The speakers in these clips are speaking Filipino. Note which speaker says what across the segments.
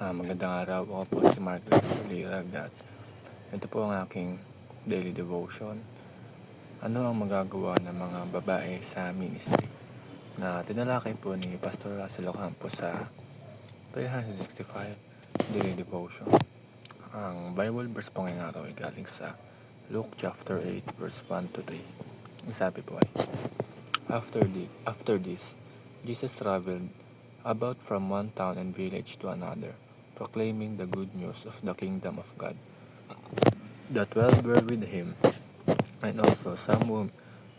Speaker 1: Magandang araw. Ako po si Marcos Pulilag at ito po ang aking daily devotion. Ano ang magagawa ng mga babae sa ministry? Na tinalakay po ni Pastor Russell Ocampo sa 365 daily devotion. Ang Bible verse po ngayong araw ay galing sa Luke chapter 8 verse 1 to 3. Ang sabi po ay, After this, Jesus traveled about from one town and village to another, proclaiming the good news of the kingdom of God. The 12 were with him, and also some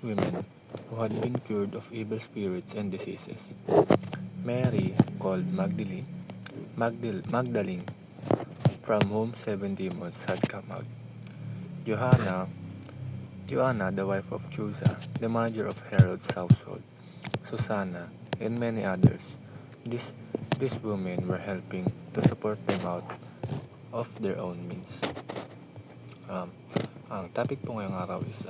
Speaker 1: women who had been cured of evil spirits and diseases. Mary, called Magdalene, from whom 7 demons had come out. Joanna, the wife of Chusa, the manager of Herod's household. Susanna, and many others. These, these women were helping to support them out of their own means. Um, ang topic po ngayong araw is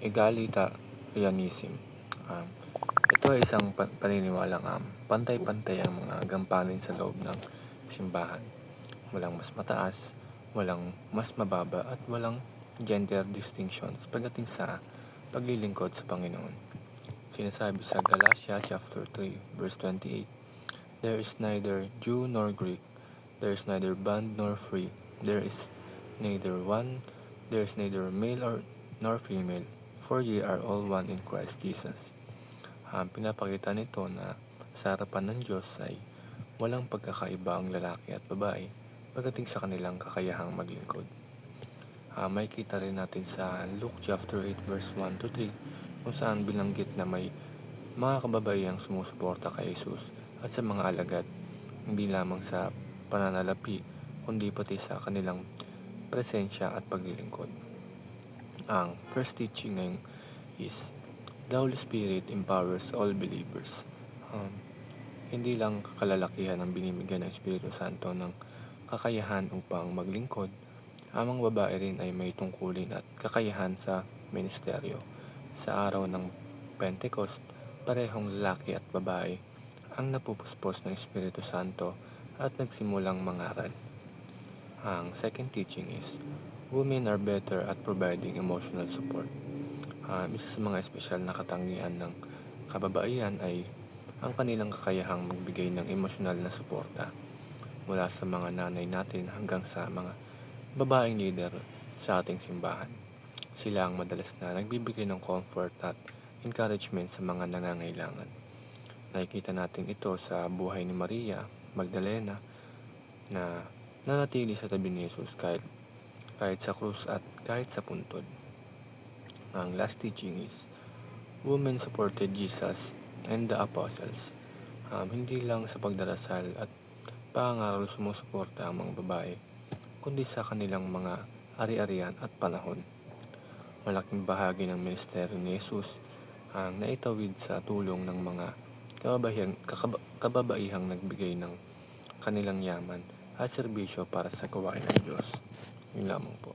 Speaker 1: egalitarianism. Um, Ito ay isang paniniwalang pantay-pantay ang mga gampanin sa loob ng simbahan. Walang mas mataas, walang mas mababa, at walang gender distinctions pagdating sa paglilingkod sa Panginoon. Sinasabi sa Galatia chapter 3 verse 28, There is neither Jew nor Greek, there is neither bond nor free, there is neither male nor female, for ye are all one in Christ Jesus. Pinapakita nito na sa harapan ng Diyos ay walang pagkakaiba ang lalaki at babae pagdating sa kanilang kakayahang maglingkod. Makikita rin natin sa Luke chapter 8 verse 1 to 3 kung saan binanggit na may mga kababaihang sumusuporta kay Jesus at sa mga alagad, hindi lamang sa pananalapi kundi pati sa kanilang presensya at paglilingkod. Ang first teaching ngayon is the Holy Spirit empowers all believers. Hindi lang kalalakihan ang binibigyan ng Espiritu Santo ng kakayahan upang maglingkod, ang mga babae rin ay may tungkulin at kakayahan sa ministeryo. Sa araw ng Pentecost, parehong lalaki at babae ang napupuspos ng Espiritu Santo at nagsimulang mangaral. Ang second teaching is, women are better at providing emotional support. Isa sa mga espesyal na katangian ng kababaihan ay ang kanilang kakayahang magbigay ng emosyonal na suporta mula sa mga nanay natin hanggang sa mga babaeng leader sa ating simbahan. Sila ang madalas na nagbibigay ng comfort at encouragement sa mga nangangailangan. Nakikita natin ito sa buhay ni Maria Magdalena na nanatili sa tabi ni Jesus kahit sa krus at kahit sa puntod. Ang last teaching is, women supported Jesus and the apostles. Hindi lang sa pagdarasal at pangangaral sumusuporta ang mga babae, kundi sa kanilang mga ari-arian at panahon. Malaking bahagi ng ministeryo ni Jesus ang naitawid sa tulong ng mga kababaihang nagbigay ng kanilang yaman at serbisyo para sa gawain ng Diyos. Yun lamang po.